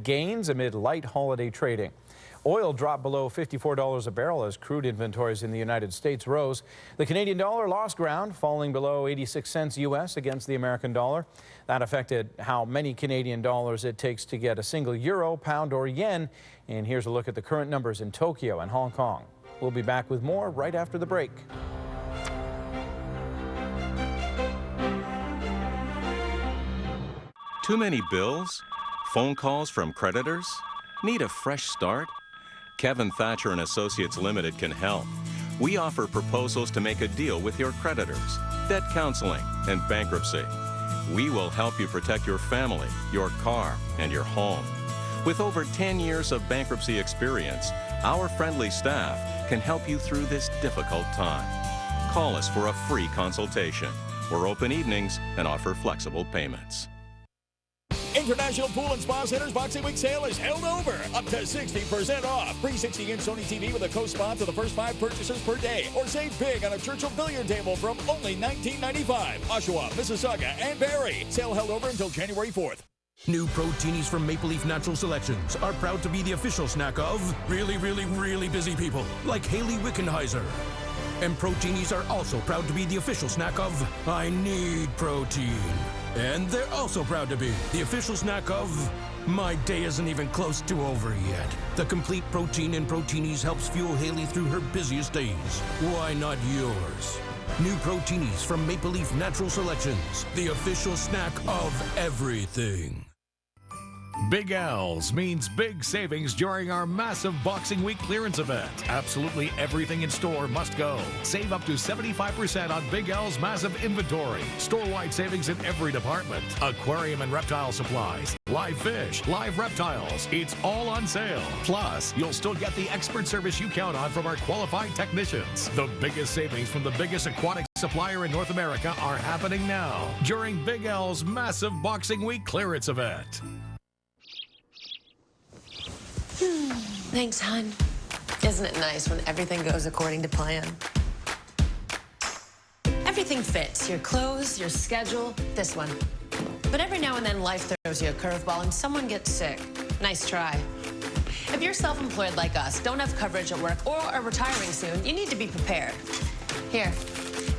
posted gains amid light holiday trading. Oil dropped below $54 a barrel as crude inventories in the United States rose. The Canadian dollar lost ground, falling below 86 cents U.S. against the American dollar. That affected how many Canadian dollars it takes to get a single euro, pound, or yen. And here's a look at the current numbers in Tokyo and Hong Kong. We'll be back with more right after the break. Too many bills? Phone calls from creditors? Need a fresh start? Kevin Thatcher and Associates Limited can help. We offer proposals to make a deal with your creditors, debt counseling, and bankruptcy. We will help you protect your family, your car, and your home. With over 10 years of bankruptcy experience, our friendly staff can help you through this difficult time. Call us for a free consultation. We're open evenings and offer flexible payments. International Pool and Spa Center's Boxing Week sale is held over. Up to 60% off. Free 60-inch Sony TV with a co-spot to the first 5 purchases per day. Or save big on a Churchill billiard table from only $19.95. Oshawa, Mississauga, and Barrie. Sale held over until January 4th. New Proteinies from Maple Leaf Natural Selections are proud to be the official snack of really busy people like Haley Wickenheiser. And Proteinies are also proud to be the official snack of I Need Protein. And they're also proud to be the official snack of My Day Isn't Even Close to Over Yet. The complete protein in Proteinies helps fuel Haley through her busiest days. Why not yours? New Proteinies from Maple Leaf Natural Selections, the official snack of everything. Big L's means big savings during our massive Boxing Week clearance event. Absolutely everything in store must go. Save up to 75% on Big L's massive inventory. Store-wide savings in every department. Aquarium and reptile supplies, live fish, live reptiles. It's all on sale. Plus, you'll still get the expert service you count on from our qualified technicians. The biggest savings from the biggest aquatic supplier in North America are happening now during Big L's massive Boxing Week clearance event. Thanks, hon. Isn't it nice when everything goes according to plan? Everything fits. Your clothes, your schedule, this one. But every now and then life throws you a curveball and someone gets sick. Nice try. If you're self-employed like us, don't have coverage at work, or are retiring soon, you need to be prepared. Here.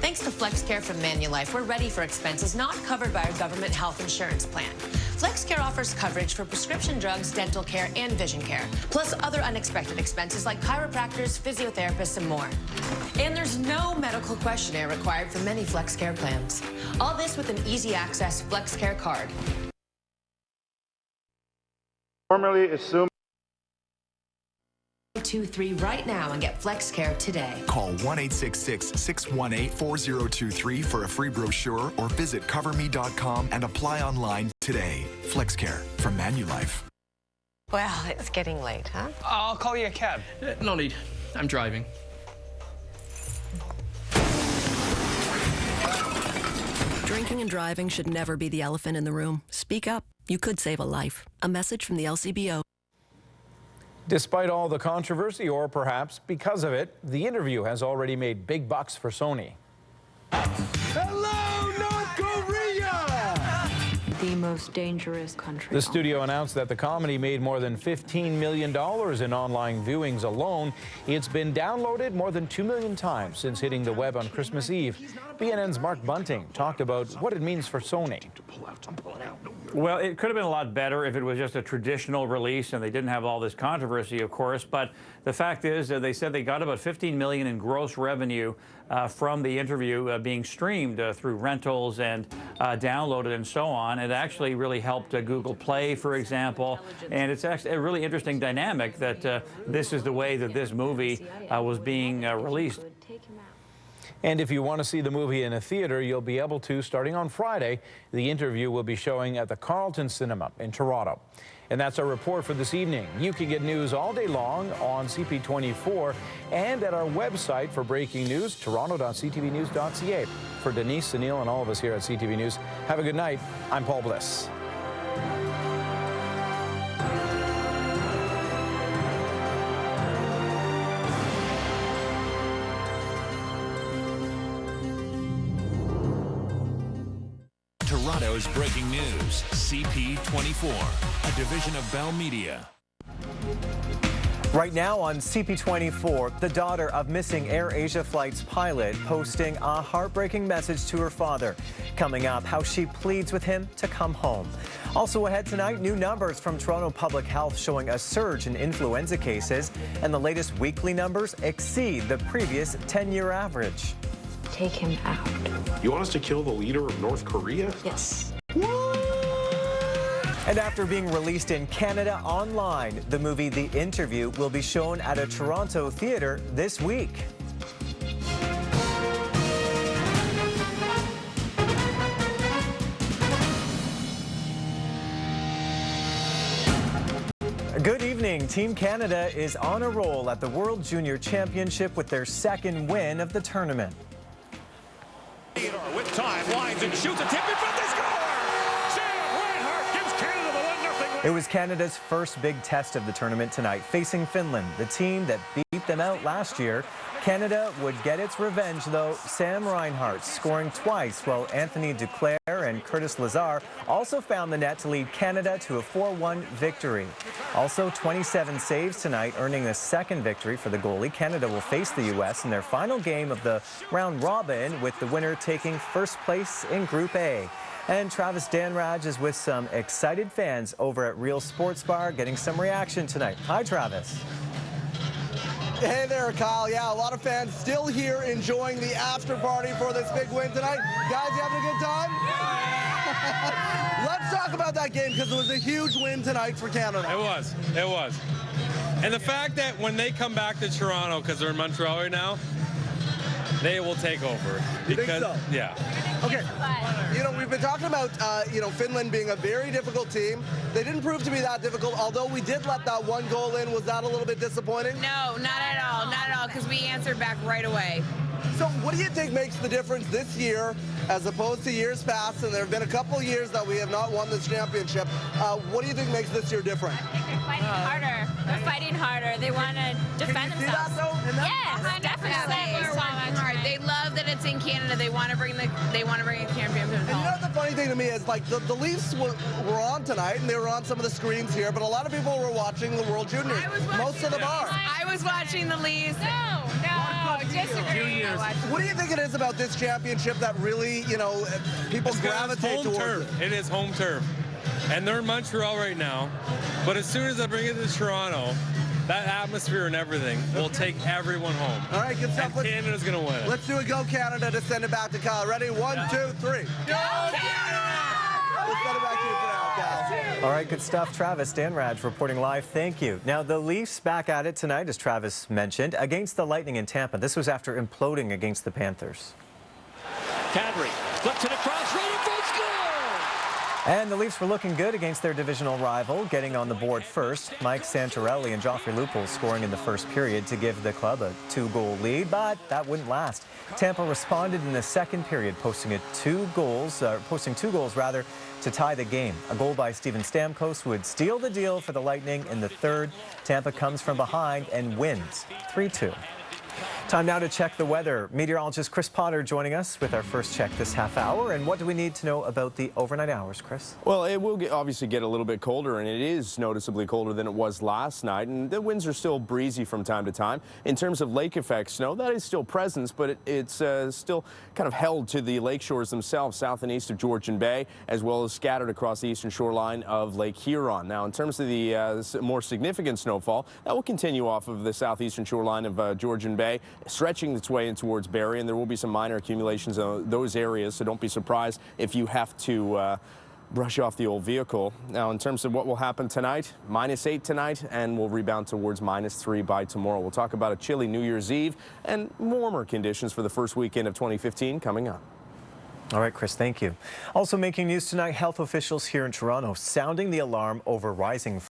Thanks to FlexCare from Manulife, we're ready for expenses not covered by our government health insurance plan. FlexCare offers coverage for prescription drugs, dental care, and vision care, plus other unexpected expenses like chiropractors, physiotherapists, and more. And there's no medical questionnaire required for many FlexCare plans. All this with an easy-access FlexCare card. Formerly assumed 23 right now and get FlexCare today. Call 1-866-618-4023 for a free brochure or visit coverme.com and apply online today. FlexCare from Manulife. Well, it's getting late, huh? I'll call you a cab. No need. I'm driving. Drinking and driving should never be the elephant in the room. Speak up. You could save a life. A message from the LCBO. Despite all the controversy, or perhaps because of it, the interview has already made big bucks for Sony. Hello, North Korea! The most dangerous country. The studio announced that the comedy made more than $15 million in online viewings alone. It's been downloaded more than 2 million times since hitting the web on Christmas Eve. BNN's Mark Bunting talked about what it means for Sony. Well, it could have been a lot better if it was just a traditional release and they didn't have all this controversy, of course. But the fact is that they said they got about $15 million in gross revenue from the interview being streamed through rentals and downloaded and so on. It actually really helped Google Play, for example. And it's actually a really interesting dynamic that this is the way that this movie was being released. And if you want to see the movie in a theater, you'll be able to starting on Friday. The interview will be showing at the Carlton Cinema in Toronto. And that's our report for this evening. You can get news all day long on CP24 and at our website for breaking news, toronto.ctvnews.ca. For Denise, Sunil, and all of us here at CTV News, have a good night. I'm Paul Bliss. Toronto Ontario's breaking news. CP24, a division of Bell Media. Right now on CP24, the daughter of missing AirAsia Flight's pilot posting a heartbreaking message to her father. Coming up, how she pleads with him to come home. Also ahead tonight, new numbers from Toronto Public Health showing a surge in influenza cases, and the latest weekly numbers exceed the previous 10-year average. Take him out. You want us to kill the leader of North Korea? Yes. And after being released in Canada online, the movie The Interview will be shown at a Toronto theater this week. Good evening. Team Canada is on a roll at the World Junior Championship with their second win of the tournament. With time, lines and shoots a tip in front, they score! It was Canada's first big test of the tournament tonight, facing Finland, the team that beat them out last year. Canada would get its revenge, though. Sam Reinhart scoring twice, while Anthony Duclair and Curtis Lazar also found the net to lead Canada to a 4-1 victory. Also, 27 saves tonight, earning the second victory for the goalie. Canada will face the U.S. in their final game of the round robin, with the winner taking first place in Group A. And Travis Danraj is with some excited fans over at Real Sports Bar, getting some reaction tonight. Hi, Travis. Hey there, Kyle. Yeah, a lot of fans still here enjoying the after party for this big win tonight. Guys, you having a good time? Yeah. Let's talk about that game, because it was a huge win tonight for Canada. It was. It was. And the fact that when they come back to Toronto, because they're in Montreal right now, they will take over. You think so? Yeah. Okay. You know, we've been talking about, Finland being a very difficult team. They didn't prove to be that difficult, although we did let that one goal in. Was that a little bit disappointing? No, not at all. Not at all, because we answered back right away. So what do you think makes the difference this year as opposed to years past? And there have been a couple of years that we have not won this championship. What do you think makes this year different? I think they're fighting harder. They're fighting harder. They want to defend themselves. See that, though? Yes, definitely. They love that it's in Canada. They want to bring a championship home. And you know the funny thing to me is, like, the Leafs were on tonight, and they were on some of the screens here, but a lot of people were watching the World Juniors. Most of them are. I was watching the Leafs. No, disagree. What do you think it is about this championship that really, people gravitate towards turf. It is home turf. And they're in Montreal right now. But as soon as I bring it to Toronto, that atmosphere and everything will take everyone home. All right, good stuff. And Canada's going to win. Let's do a Go Canada to send it back to Kyle. Ready? 1, 2, 3. Go Canada! Let's send it back to you for now, Kyle. All right, good stuff. Travis Danraj reporting live. Thank you. Now, the Leafs back at it tonight, as Travis mentioned, against the Lightning in Tampa. This was after imploding against the Panthers. Kadri flips it across, right in front, score! And the Leafs were looking good against their divisional rival, getting on the board first. Mike Santorelli and Joffrey Lupul scoring in the first period to give the club a 2-goal lead, but that wouldn't last. Tampa responded in the second period, posting two goals to tie the game. A goal by Steven Stamkos would steal the deal for the Lightning in the third. Tampa comes from behind and wins 3-2. Time now to check the weather. Meteorologist Chris Potter joining us with our first check this half hour. And what do we need to know about the overnight hours, Chris? Well, it will obviously get a little bit colder, and it is noticeably colder than it was last night. And the winds are still breezy from time to time. In terms of lake effect snow, that is still present, but it's still kind of held to the lake shores themselves, south and east of Georgian Bay, as well as scattered across the eastern shoreline of Lake Huron. Now, in terms of the more significant snowfall, that will continue off of the southeastern shoreline of Georgian Bay, stretching its way in towards Barrie, and there will be some minor accumulations in those areas, so don't be surprised if you have to brush off the old vehicle. Now, in terms of what will happen tonight, -8 tonight, and we'll rebound towards -3 by tomorrow. We'll talk about a chilly New Year's Eve and warmer conditions for the first weekend of 2015 coming up. All right, Chris, thank you. Also making news tonight, health officials here in Toronto sounding the alarm over rising